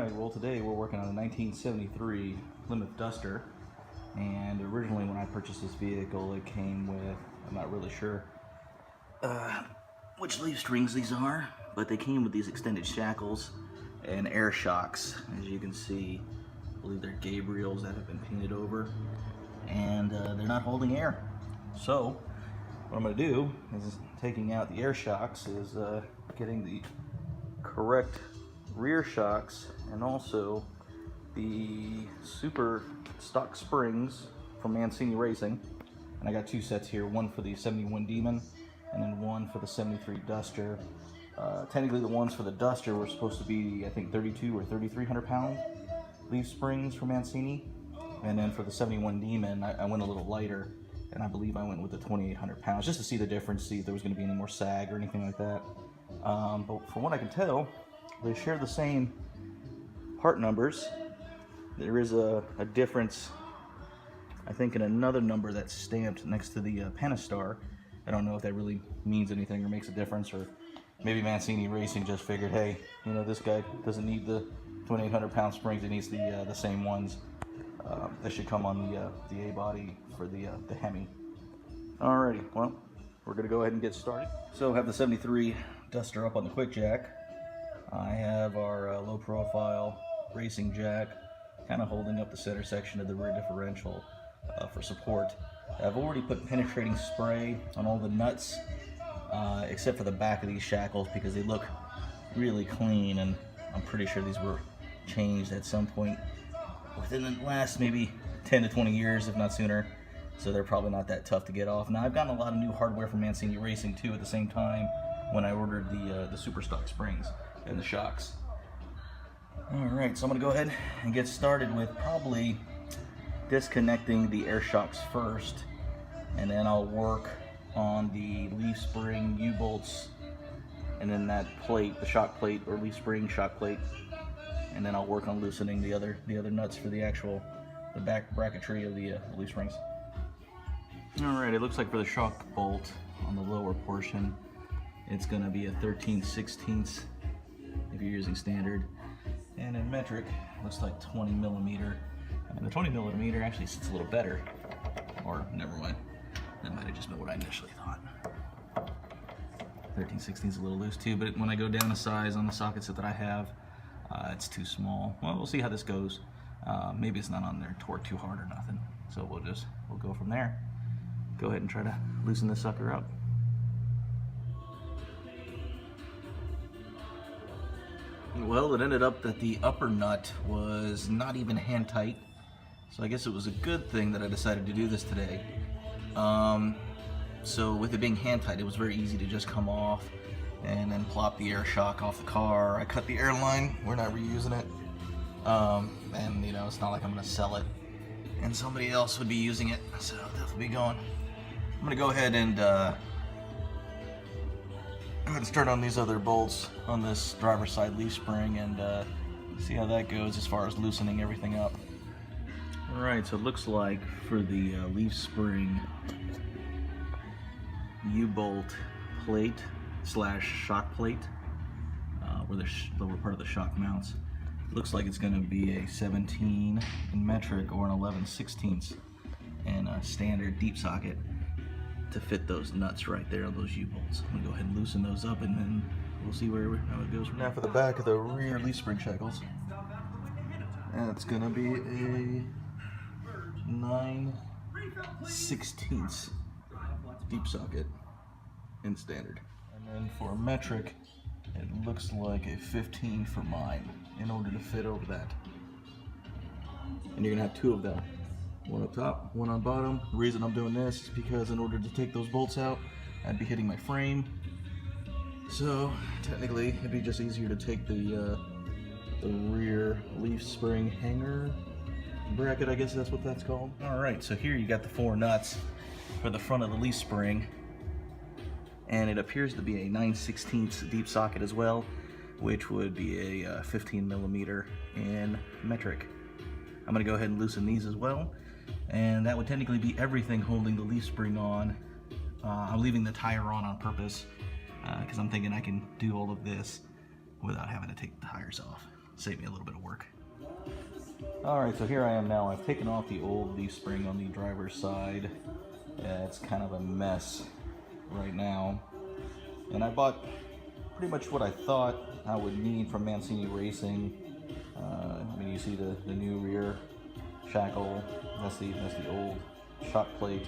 Alright, well today we're working on a 1973 Plymouth Duster, and originally when I purchased this vehicle it came with, I'm not really sure which leaf springs these are, but they came with these extended shackles and air shocks. As you can see, I believe they're Gabriels that have been painted over, and they're not holding air. So what I'm going to do is, taking out the air shocks, is getting the correct rear shocks and also the super stock springs from Mancini Racing. And I got two sets here, one for the 71 Demon and then one for the 73 Duster. Technically the ones for the Duster were supposed to be, I think, 32 or 3,300 pound leaf springs from Mancini, and then for the 71 Demon I went a little lighter, and I believe I went with the 2,800 pounds just to see the difference, see if there was going to be any more sag or anything like that. But from what I can tell, they share the same part numbers. There is a difference, I think, in another number that's stamped next to the Pentastar. I don't know if that really means anything or makes a difference, or maybe Mancini Racing just figured, hey, you know, this guy doesn't need the 2,800 pound springs, he needs the same ones that should come on the A body for the Hemi. Alrighty, well, we're gonna go ahead and get started. So I have the 73 Duster up on the quick jack. I have our low profile racing jack kind of holding up the center section of the rear differential for support. I've already put penetrating spray on all the nuts except for the back of these shackles, because they look really clean, and I'm pretty sure these were changed at some point within the last maybe 10 to 20 years, if not sooner, so they're probably not that tough to get off. Now I've gotten a lot of new hardware from Mancini Racing too at the same time when I ordered the super stock springs and the shocks. Alright, so I'm going to go ahead and get started with probably disconnecting the air shocks first, and then I'll work on the leaf spring U-bolts, and then that plate, the shock plate or leaf spring shock plate, and then I'll work on loosening the other nuts for the back bracketry of the leaf springs. Alright, it looks like for the shock bolt on the lower portion, it's going to be a 13/16 if you're using standard, and in metric looks like 20 millimeter, and the 20 millimeter actually sits a little better, or never mind, that might have just been what I initially thought. 13/16 is a little loose too, but when I go down a size on the sockets that I have, it's too small. Well, we'll see how this goes. Maybe it's not on there torqued too hard or nothing, so we'll go from there. Go ahead and try to loosen this sucker up. Well, it ended up that the upper nut was not even hand tight, so I guess it was a good thing that I decided to do this today. So with it being hand tight, it was very easy to just come off and then plop the air shock off the car. I cut the air line, we're not reusing it, and you know, it's not like I'm going to sell it and somebody else would be using it, so it'll definitely be gone. I'm going to go ahead and start on these other bolts on this driver's side leaf spring and see how that goes as far as loosening everything up. Alright, so it looks like for the leaf spring U-bolt plate slash shock plate, where the lower part of the shock mounts, it looks like it's going to be a 17 in metric or an 11/16 in a standard deep socket to fit those nuts right there on those U-bolts. I'm going to go ahead and loosen those up, and then we'll see how it goes. Now for the back of the rear leaf spring shackles, and it's going to be a 9/16 deep socket in standard. And then for metric, it looks like a 15 for mine in order to fit over that. And you're going to have two of them. One up top, one on bottom. The reason I'm doing this is because in order to take those bolts out, I'd be hitting my frame. So technically, it'd be just easier to take the rear leaf spring hanger bracket, I guess that's what that's called. Alright, so here you got the four nuts for the front of the leaf spring, and it appears to be a 9/16 deep socket as well, which would be a 15 millimeter in metric. I'm going to go ahead and loosen these as well, and that would technically be everything holding the leaf spring on. I'm leaving the tire on purpose because I'm thinking I can do all of this without having to take the tires off. save me a little bit of work. Alright, so here I am now. I've taken off the old leaf spring on the driver's side. It's kind of a mess right now. And I bought pretty much what I thought I would need from Mancini Racing. I mean, you see the new rear shackle. That's the old shock plate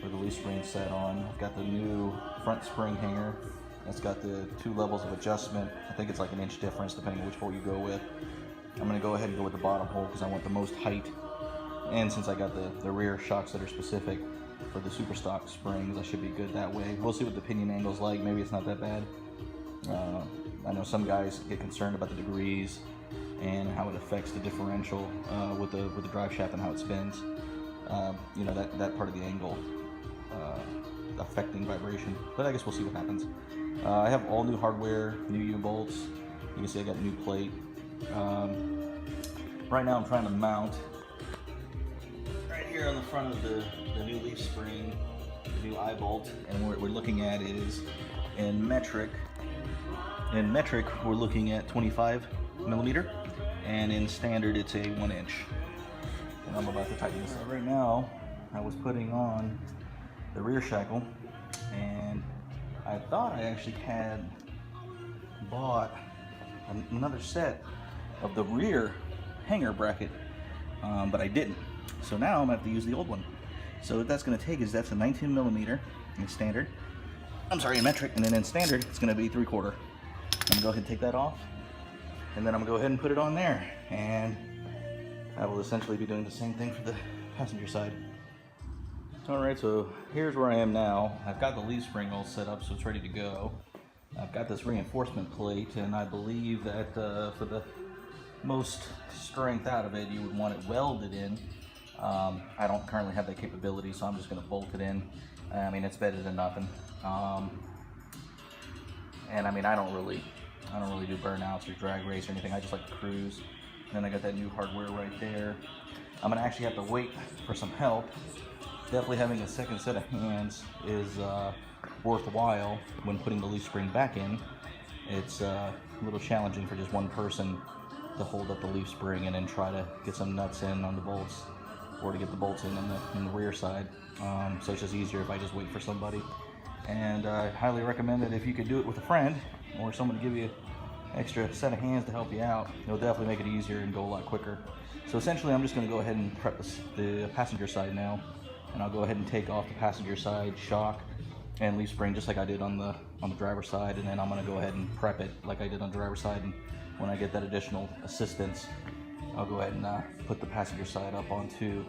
where the leaf spring set on. I've got the new front spring hanger. That's got the 2 levels of adjustment. I think it's like an inch difference depending on which hole you go with. I'm going to go ahead and go with the bottom hole because I want the most height. And since I got the rear shocks that are specific for the super stock springs, I should be good that way. We'll see what the pinion angle's like. Maybe it's not that bad. I know some guys get concerned about the degrees and how it affects the differential with the drive shaft and how it spins. You know, that part of the angle affecting vibration. But I guess we'll see what happens. I have all new hardware, new U-bolts. You can see I got a new plate. Right now I'm trying to mount right here on the front of the new leaf spring, the new eye bolt, and what we're looking at is in metric. In metric we're looking at 25 millimeter, and in standard it's a 1 inch. And I'm about to tighten this up. Right now I was putting on the rear shackle, and I thought I actually had bought another set of the rear hanger bracket, but I didn't. So now I'm gonna have to use the old one. So what that's gonna take is that's a 19 millimeter in standard. I'm sorry, in metric, and then in standard it's gonna be 3/4. I'm gonna go ahead and take that off, and then I'm gonna go ahead and put it on there, and I will essentially be doing the same thing for the passenger side. Alright, so here's where I am now. I've got the leaf spring all set up so it's ready to go. I've got this reinforcement plate, and I believe that for the most strength out of it, you would want it welded in. I don't currently have that capability, so I'm just going to bolt it in. I mean, it's better than nothing. And I mean, I don't really do burnouts or drag race or anything. I just like to cruise. And then I got that new hardware right there. I'm going to actually have to wait for some help. Definitely having a second set of hands is worthwhile when putting the leaf spring back in. It's a little challenging for just one person to hold up the leaf spring and then try to get some nuts in on the bolts, or to get the bolts in the rear side. So it's just easier if I just wait for somebody. And I highly recommend that if you could do it with a friend or someone to give you an extra set of hands to help you out, it'll definitely make it easier and go a lot quicker. So essentially I'm just going to go ahead and prep the passenger side now, and I'll go ahead and take off the passenger side shock and leaf spring just like I did on the driver's side, and then I'm going to go ahead and prep it like I did on the driver's side, and when I get that additional assistance, I'll go ahead and put the passenger side up onto